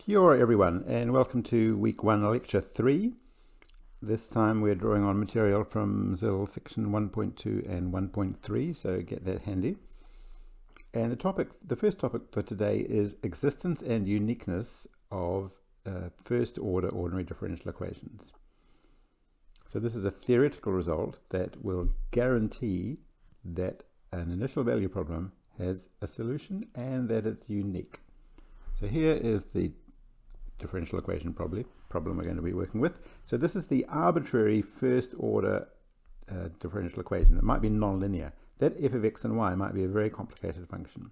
Kia ora everyone, and welcome to week 1 lecture 3. This time we're drawing on material from ZIL section 1.2 and 1.3, so get that handy. And the first topic for today is existence and uniqueness of first order ordinary differential equations. So this is a theoretical result that will guarantee that an initial value problem has a solution and that it's unique. So here is the differential equation problem we're going to be working with. So this is the arbitrary first order differential equation. It might be nonlinear. That f of x and y might be a very complicated function.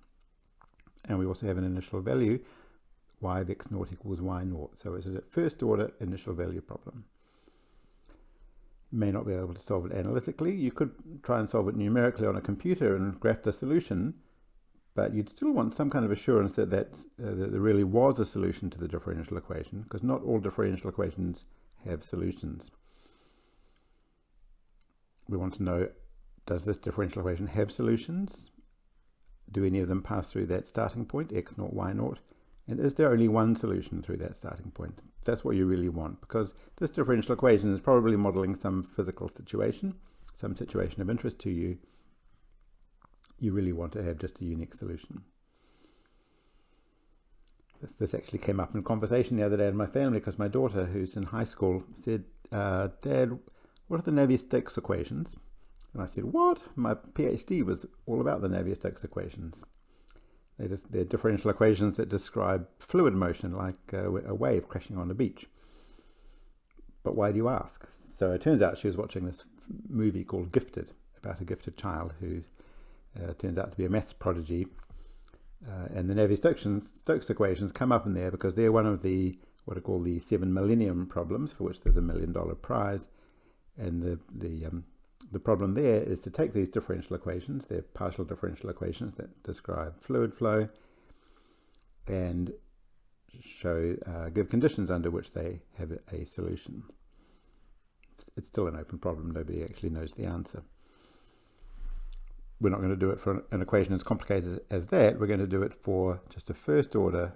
And we also have an initial value, y of x naught equals y naught. So it's a first order initial value problem. You may not be able to solve it analytically. You could try and solve it numerically on a computer and graph the solution, but you'd still want some kind of assurance that there really was a solution to the differential equation, because not all differential equations have solutions. We want to know, does this differential equation have solutions? Do any of them pass through that starting point, x naught, y naught? And is there only one solution through that starting point? That's what you really want, because this differential equation is probably modeling some physical situation, some situation of interest to you. You really want to have just a unique solution. This actually came up in conversation the other day in my family, because my daughter, who's in high school, said, Dad, what are the Navier-Stokes equations? And I said, what? My PhD was all about the Navier-Stokes equations. They're differential equations that describe fluid motion, like a wave crashing on a beach. But why do you ask? So it turns out she was watching this movie called Gifted, about a gifted child who turns out to be a maths prodigy, and the Navier-Stokes equations come up in there because they're one of the what are called the 7 millennium problems, for which there's $1 million prize. And the problem there is to take these differential equations, they're partial differential equations that describe fluid flow, and give conditions under which they have a solution. It's still an open problem. Nobody actually knows the answer. We're not going to do it for an equation as complicated as that. We're going to do it for just a first order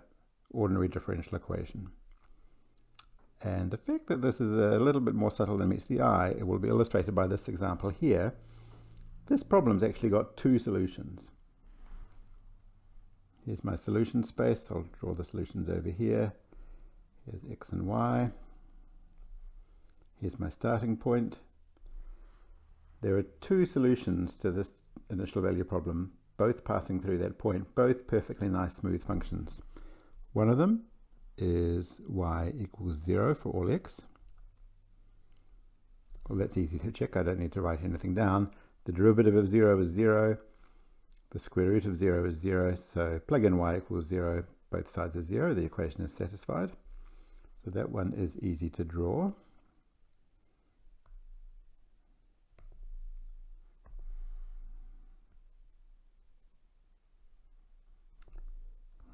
ordinary differential equation. And the fact that this is a little bit more subtle than meets the eye, it will be illustrated by this example here. This problem's actually got two solutions. Here's my solution space. I'll draw the solutions over here. Here's x and y. Here's my starting point. There are two solutions to this initial value problem, both passing through that point, both perfectly nice smooth functions. One of them is y equals 0 for all x. Well, that's easy to check. I don't need to write anything down. The derivative of 0 is 0. The square root of 0 is 0. So plug in y equals 0. Both sides are 0. The equation is satisfied. So that one is easy to draw.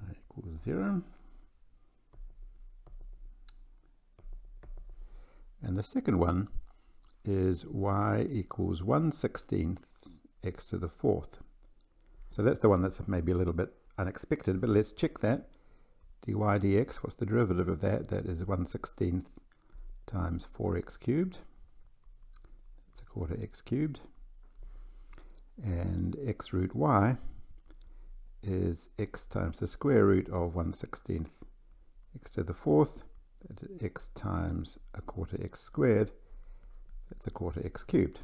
Y equals 0. And the second one is y equals 1/16 x to the 4th. So that's the one that's maybe a little bit unexpected, but let's check that. dy dx, what's the derivative of that? That is 1/16 times 4x cubed. That's a quarter x cubed. And x root y is x times the square root of 1/16 x to the 4th. That's x times a quarter x squared. That's a quarter x cubed.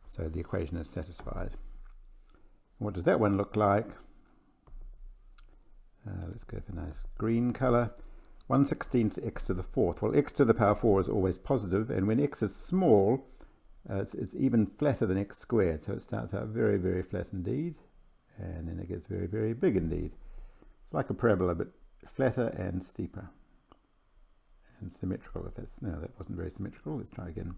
So the equation is satisfied. What does that one look like? Let's go for a nice green color. 1/16 x to the 4th. Well, x to the power 4 is always positive, and when x is small, it's even flatter than x squared. So it starts out very, very flat indeed, and then it gets very, very big indeed. It's like a parabola, but flatter and steeper and symmetrical. If that's no, that wasn't very symmetrical. Let's try again.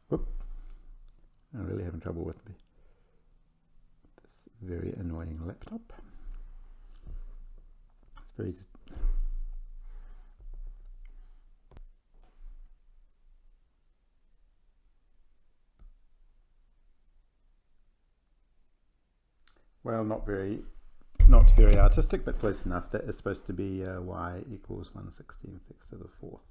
Whoop! I'm really having trouble with this very annoying laptop. It's very well, not very artistic, but close enough. That is supposed to be y equals 1/16 x to the fourth.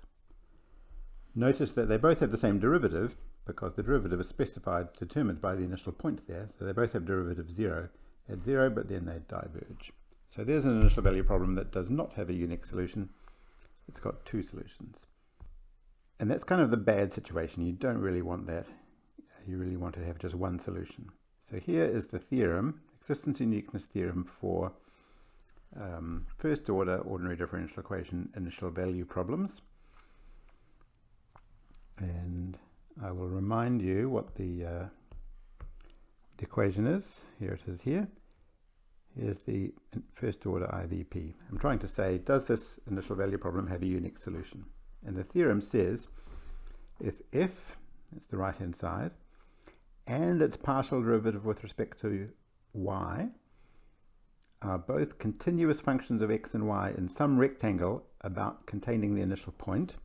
Notice that they both have the same derivative, because the derivative is specified, determined by the initial point there. So they both have derivative 0 at 0, but then they diverge. So there's an initial value problem that does not have a unique solution. It's got two solutions. And that's kind of the bad situation. You don't really want that. You really want to have just one solution. So here is the theorem, existence and uniqueness theorem for first order ordinary differential equation initial value problems. And I will remind you what the equation is. Here it is here. Here's the first order IVP. I'm trying to say, does this initial value problem have a unique solution? And the theorem says, if f, that's the right hand side, and its partial derivative with respect to y are both continuous functions of x and y in some rectangle about containing the initial point.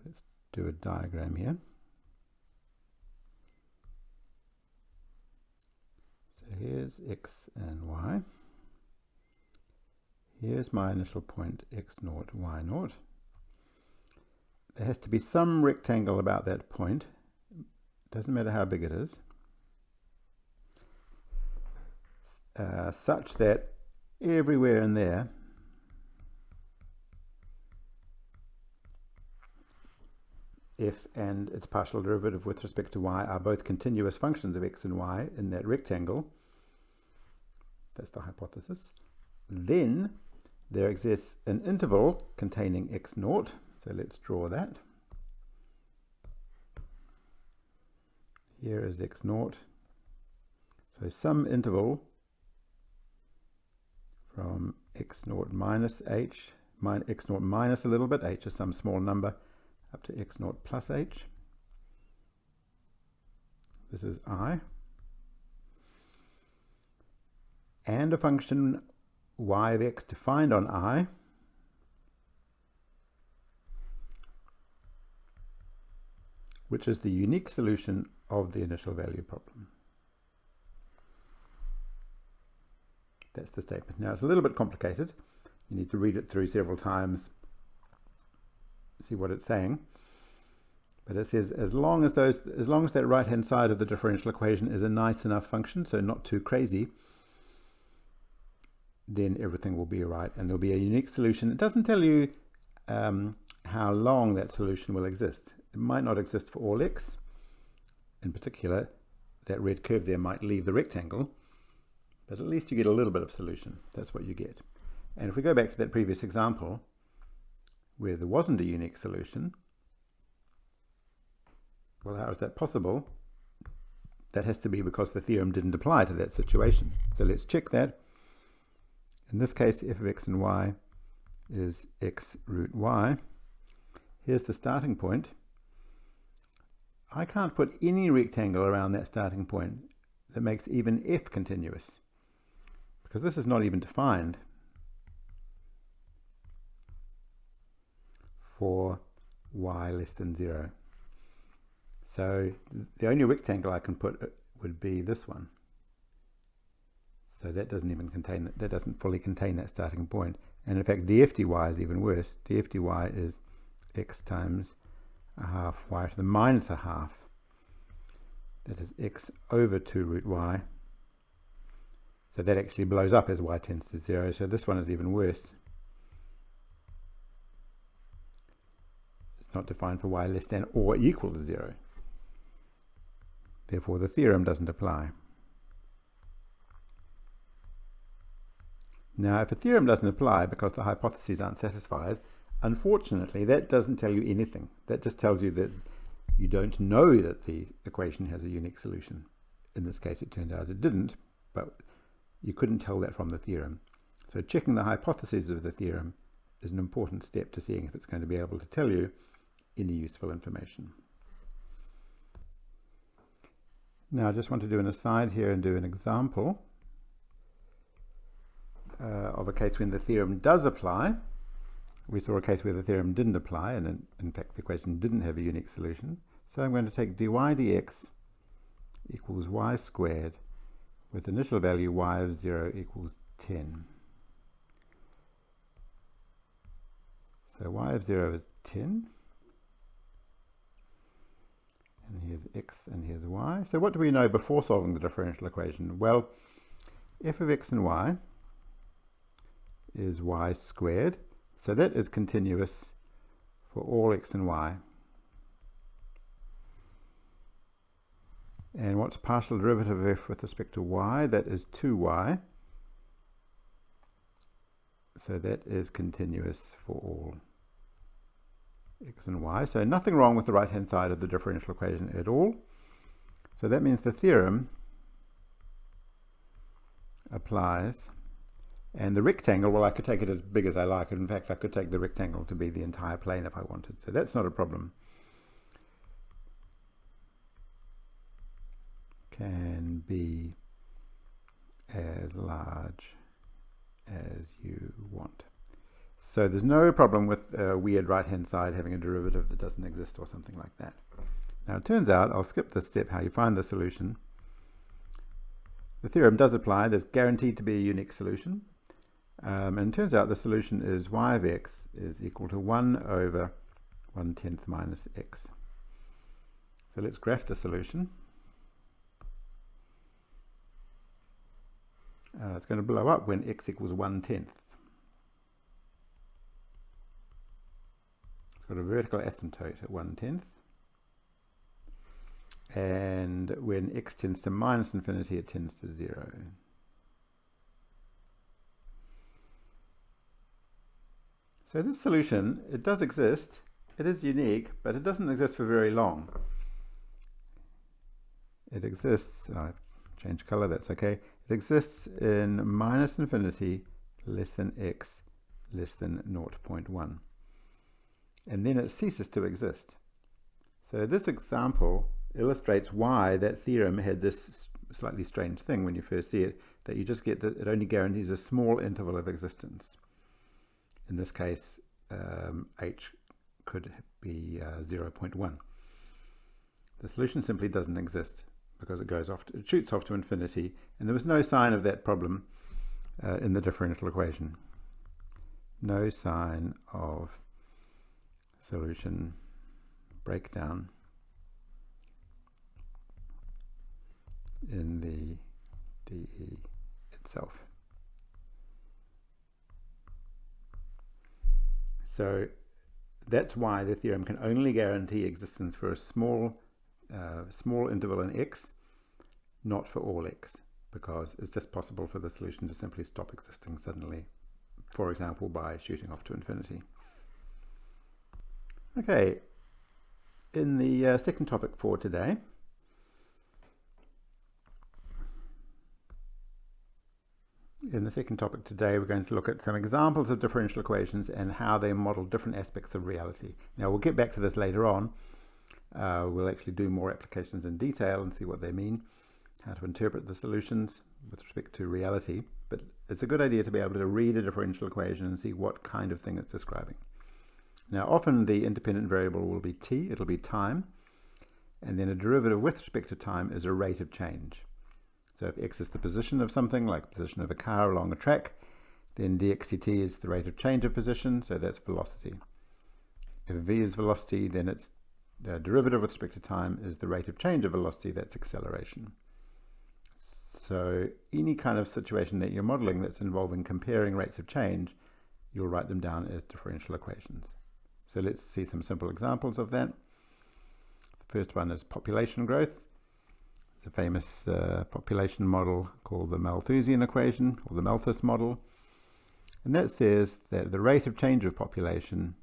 Let's do a diagram here. So here's x and y. Here's my initial point x0, y0. There has to be some rectangle about that point. Doesn't matter how big it is. Such that everywhere in there f and its partial derivative with respect to y are both continuous functions of x and y in that rectangle. That's the hypothesis. Then there exists an interval containing x0. So let's draw that. Here is x0. So some interval from x0 minus h, x0 minus a little bit, h is some small number, up to x0 plus h. This is I. And a function y of x defined on I, which is the unique solution of the initial value problem. That's the statement. Now it's a little bit complicated. You need to read it through several times, see what it's saying. But it says as long as that right hand side of the differential equation is a nice enough function, so not too crazy, then everything will be right and there'll be a unique solution. It doesn't tell you how long that solution will exist. It might not exist for all x. In particular, that red curve there might leave the rectangle, but at least you get a little bit of solution. That's what you get. And if we go back to that previous example where there wasn't a unique solution, well, how is that possible? That has to be because the theorem didn't apply to that situation. So let's check that. In this case, f of x and y is x root y. Here's the starting point. I can't put any rectangle around that starting point that makes even f continuous, because this is not even defined for y less than 0. So the only rectangle I can put would be this one. So that doesn't even contain that doesn't fully contain that starting point. And in fact, df dy is even worse. Df dy is x times a half y to the minus a half. That is x over 2 root y. So that actually blows up as y tends to 0. So this one is even worse. It's not defined for y less than or equal to 0. Therefore, the theorem doesn't apply. Now, if a theorem doesn't apply because the hypotheses aren't satisfied, unfortunately, that doesn't tell you anything. That just tells you that you don't know that the equation has a unique solution. In this case, it turned out it didn't, but you couldn't tell that from the theorem. So checking the hypotheses of the theorem is an important step to seeing if it's going to be able to tell you any useful information. Now, I just want to do an aside here and do an example of a case when the theorem does apply. We saw a case where the theorem didn't apply, and in fact the equation didn't have a unique solution. So I'm going to take dy dx equals y squared with initial value y of 0 equals 10. So y of 0 is 10. And here's x and here's y. So what do we know before solving the differential equation? Well, f of x and y is y squared. So that is continuous for all x and y. And what's partial derivative of f with respect to y? That is 2y. So that is continuous for all x and y. So nothing wrong with the right-hand side of the differential equation at all. So that means the theorem applies. And the rectangle, well, I could take it as big as I like. In fact, I could take the rectangle to be the entire plane if I wanted. So that's not a problem. Can be as large as you want. So there's no problem with a weird right-hand side having a derivative that doesn't exist or something like that. Now it turns out, I'll skip this step, how you find the solution. The theorem does apply. There's guaranteed to be a unique solution. And it turns out the solution is y of x is equal to 1 over 1/10 minus x. So let's graph the solution. It's going to blow up when x equals 1/10. It's got a vertical asymptote at 1/10. And when x tends to minus infinity, it tends to 0. So this solution, it does exist. It is unique, but it doesn't exist for very long. It exists, I've changed color, that's okay. It exists in minus infinity less than x less than 0.1. And then it ceases to exist. So this example illustrates why that theorem had this slightly strange thing when you first see it, that you just get that it only guarantees a small interval of existence. In this case, h could be 0.1. The solution simply doesn't exist because it shoots off to infinity, and there was no sign of that problem in the differential equation. No sign of solution breakdown in the DE itself. So that's why the theorem can only guarantee existence for a small interval in x, not for all x, because it's just possible for the solution to simply stop existing suddenly, for example, by shooting off to infinity. Okay, in the second topic for today, we're going to look at some examples of differential equations and how they model different aspects of reality. Now, we'll get back to this later on. We'll actually do more applications in detail and see what they mean, how to interpret the solutions with respect to reality. But it's a good idea to be able to read a differential equation and see what kind of thing it's describing. Now, often the independent variable will be t, it'll be time, and then a derivative with respect to time is a rate of change. So if x is the position of something, like the position of a car along a track, then dx dt is the rate of change of position, so that's velocity. If v is velocity, then its derivative with respect to time is the rate of change of velocity, that's acceleration. So any kind of situation that you're modeling that's involving comparing rates of change, you'll write them down as differential equations. So let's see some simple examples of that. The first one is population growth. It's a famous population model called the Malthusian equation, or the Malthus model. And that says that the rate of change of population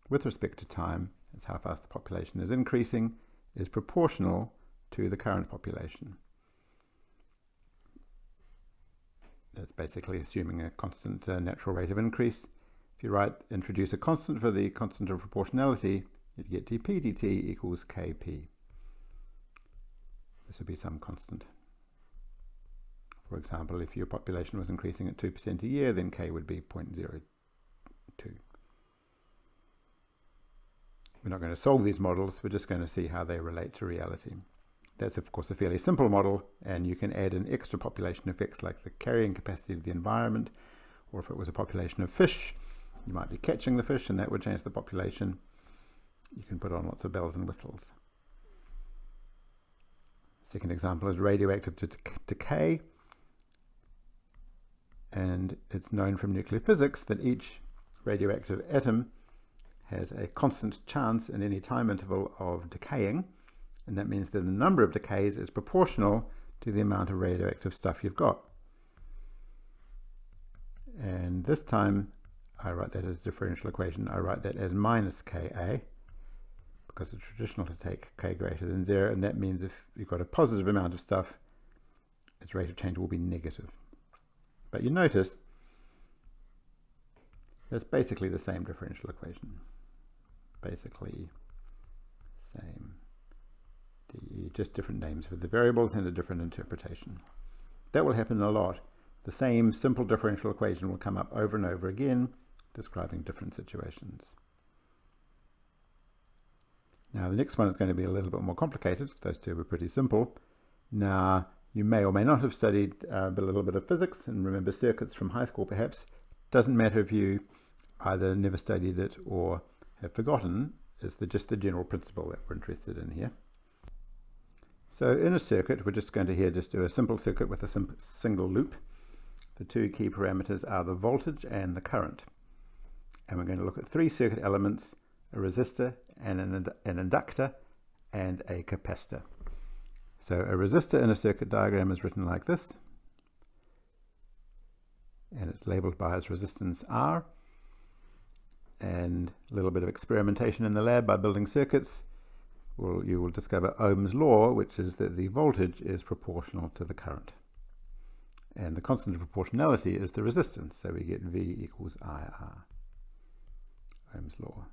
with respect to time, that's how fast the population is increasing, is proportional to the current population. That's basically assuming a constant natural rate of increase. If you introduce a constant for the constant of proportionality, you get dp dt equals kp. This would be some constant. For example, if your population was increasing at 2% a year, then k would be 0.02. We're not going to solve these models, we're just going to see how they relate to reality. That's of course a fairly simple model, and you can add in extra population effects like the carrying capacity of the environment, or if it was a population of fish, you might be catching the fish and that would change the population. You can put on lots of bells and whistles. Second example is radioactive decay, and it's known from nuclear physics that each radioactive atom has a constant chance in any time interval of decaying, and that means that the number of decays is proportional to the amount of radioactive stuff you've got. And this time I write that as a differential equation. I write that as minus Ka, because it's traditional to take K greater than 0, and that means if you've got a positive amount of stuff, its rate of change will be negative. But you notice that's basically the same differential equation. Basically same DE, just different names for the variables and a different interpretation. That will happen a lot. The same simple differential equation will come up over and over again, describing different situations. Now the next one is going to be a little bit more complicated. Those two were pretty simple. Now you may or may not have studied a little bit of physics and remember circuits from high school perhaps. Doesn't matter if you either never studied it or have forgotten. It's just the general principle that we're interested in here. So in a circuit, we're just going to do a simple circuit with a single loop. The two key parameters are the voltage and the current. And we're going to look at three circuit elements: a resistor, and an inductor, and a capacitor. So a resistor in a circuit diagram is written like this, and it's labeled by its resistance R. And a little bit of experimentation in the lab by building circuits, you will discover Ohm's law, which is that the voltage is proportional to the current. And the constant of proportionality is the resistance, so we get V equals IR. Ohm's law.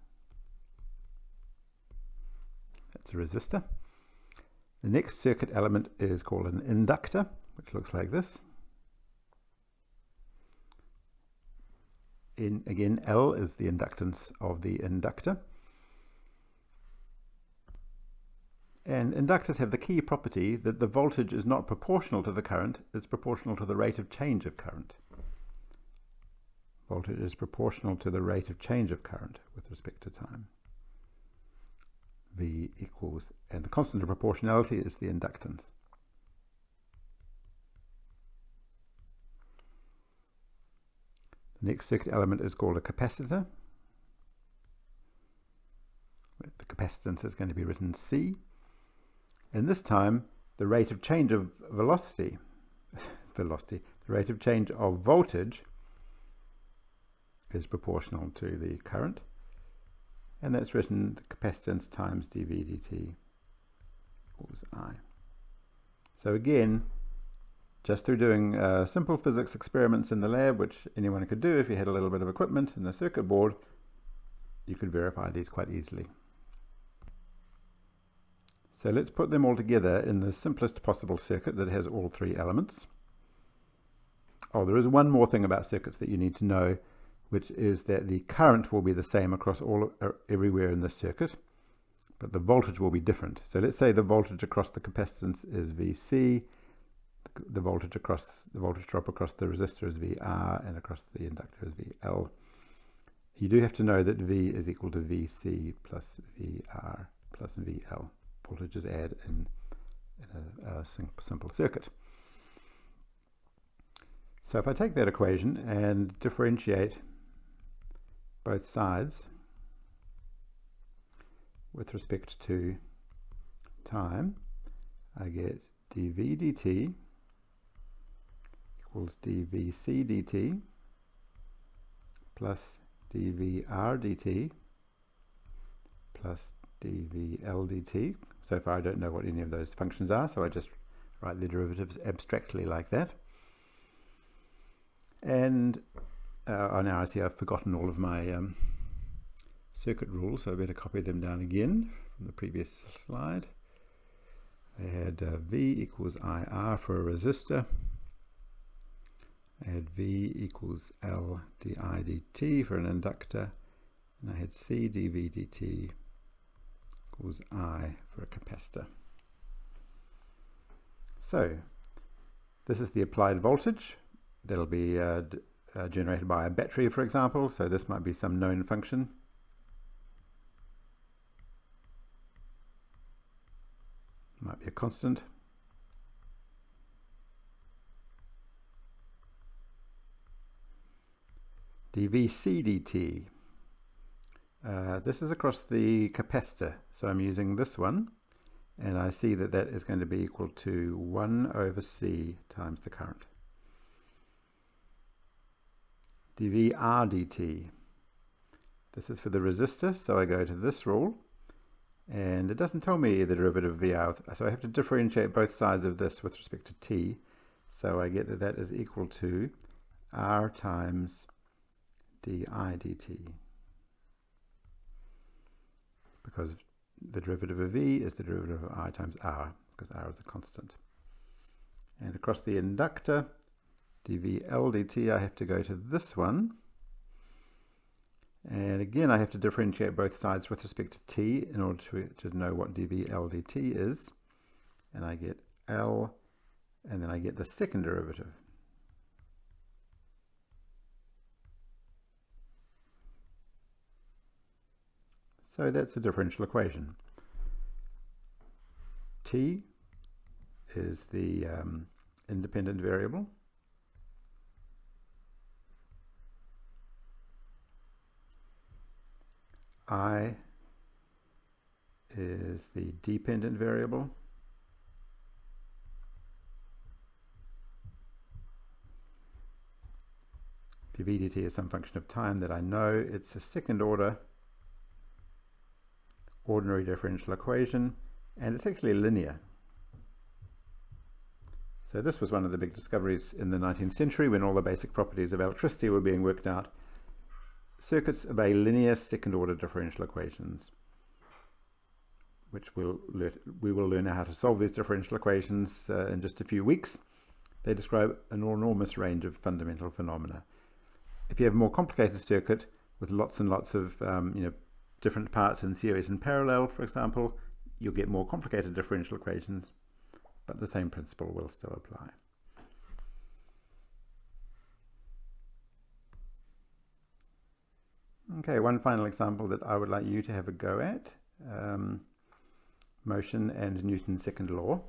That's a resistor. The next circuit element is called an inductor, which looks like this. Again, L is the inductance of the inductor. And inductors have the key property that the voltage is not proportional to the current, it's proportional to the rate of change of current. Voltage is proportional to the rate of change of current with respect to time. V equals, and the constant of proportionality is the inductance. The next circuit element is called a capacitor. The capacitance is going to be written C. And this time, the rate of change of the rate of change of voltage is proportional to the current. And that's written the capacitance times dV dt equals I. So again, just through doing simple physics experiments in the lab, which anyone could do if you had a little bit of equipment and a circuit board, you could verify these quite easily. So let's put them all together in the simplest possible circuit that has all three elements. Oh, there is one more thing about circuits that you need to know, which is that the current will be the same across everywhere in this circuit, but the voltage will be different. So let's say the voltage across the capacitance is Vc, the voltage drop across the resistor is Vr, and across the inductor is Vl. You do have to know that V is equal to Vc plus Vr plus Vl. Voltages add in a simple circuit. So if I take that equation and differentiate both sides with respect to time, I get dV dt equals dVc dt plus dVr dt plus dVl dt. So far I don't know what any of those functions are, so I just write the derivatives abstractly like that. And now I see I've forgotten all of my circuit rules, so I better copy them down again from the previous slide. I had V equals IR for a resistor. I had V equals L di dt for an inductor. And I had C dV dt equals I for a capacitor. So this is the applied voltage that'll be generated by a battery, for example. So this might be some known function. Might be a constant. dVc dt. This is across the capacitor, so I'm using this one, and I see that that is going to be equal to 1 over C times the current. dVr dt. This is for the resistor, so I go to this rule, and it doesn't tell me the derivative of VR, so I have to differentiate both sides of this with respect to t. So I get that that is equal to R times di dt, because the derivative of V is the derivative of I times R, because R is a constant. And across the inductor, dVl dt, I have to go to this one. And again, I have to differentiate both sides with respect to t in order to know what dVl dt is. And I get L, and then I get the second derivative. So that's a differential equation. T is the independent variable. I is the dependent variable. dV dt is some function of time that I know. It's a second order ordinary differential equation, and it's actually linear. So this was one of the big discoveries in the 19th century when all the basic properties of electricity were being worked out. Circuits obey linear second order differential equations, which we will learn how to solve these differential equations in just a few weeks. They describe an enormous range of fundamental phenomena. If you have a more complicated circuit with lots and lots of different parts in series and parallel, for example, you'll get more complicated differential equations, but the same principle will still apply. Okay, one final example that I would like you to have a go at, motion and Newton's second law.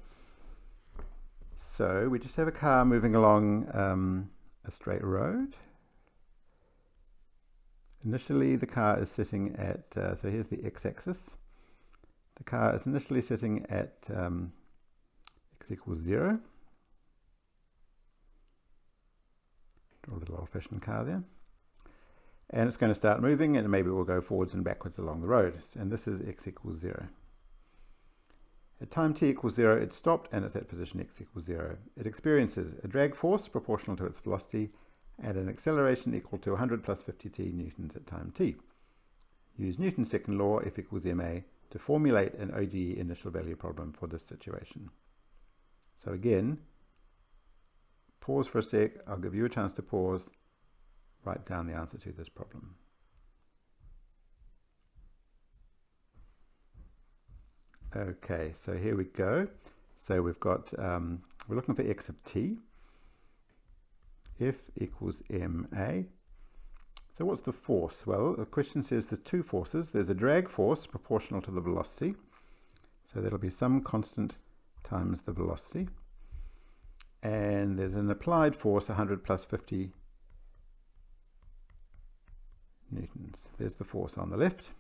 So we just have a car moving along a straight road. Initially, the car is sitting at, so here's the x-axis. The car is initially sitting at x equals 0. Draw a little old-fashioned car there. And it's going to start moving, and maybe it will go forwards and backwards along the road. And this is x equals 0. At time t equals 0, it stopped, and it's at position x equals 0. It experiences a drag force proportional to its velocity, and an acceleration equal to 100 plus 50t newtons at time t. Use Newton's second law, F equals ma, to formulate an ODE initial value problem for this situation. So again, pause for a sec, I'll give you a chance to pause, write down the answer to this problem. Okay, so here we go. So we've got, we're looking for x of t. F equals ma. So what's the force? Well, the question says there's two forces. There's a drag force proportional to the velocity. So that'll be some constant times the velocity. And there's an applied force, 100 plus 50 newtons. There's the force on the left.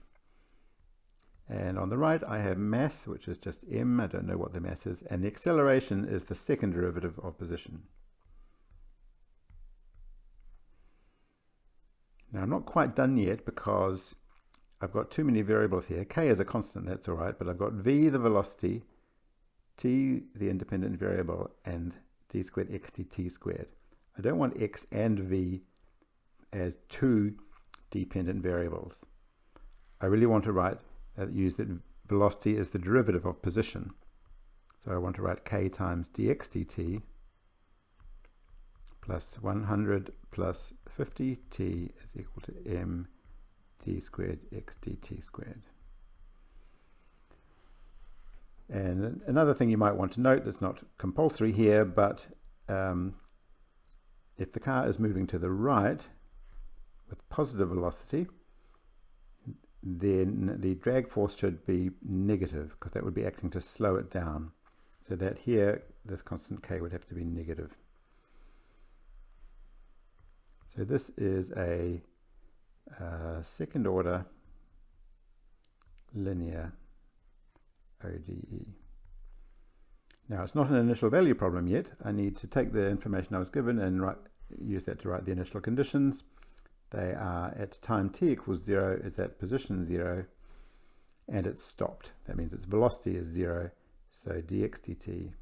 And on the right, I have mass, which is just m. I don't know what the mass is. And the acceleration is the second derivative of position. Now, I'm not quite done yet because I've got too many variables here. K is a constant, that's all right, but I've got v, the velocity, t, the independent variable, and d squared x dt squared. I don't want x and v as two dependent variables. I really want to use that velocity as the derivative of position. So I want to write k times dx dt plus 100 plus 50t is equal to m d squared x dt squared. And another thing you might want to note that's not compulsory here, but if the car is moving to the right with positive velocity, then the drag force should be negative, because that would be acting to slow it down. So that here, this constant k would have to be negative. So this is a second order linear ODE. Now, it's not an initial value problem yet. I need to take the information I was given and use that to write the initial conditions. They are at time t equals 0, it's at position 0, and it's stopped. That means its velocity is 0, so dx dt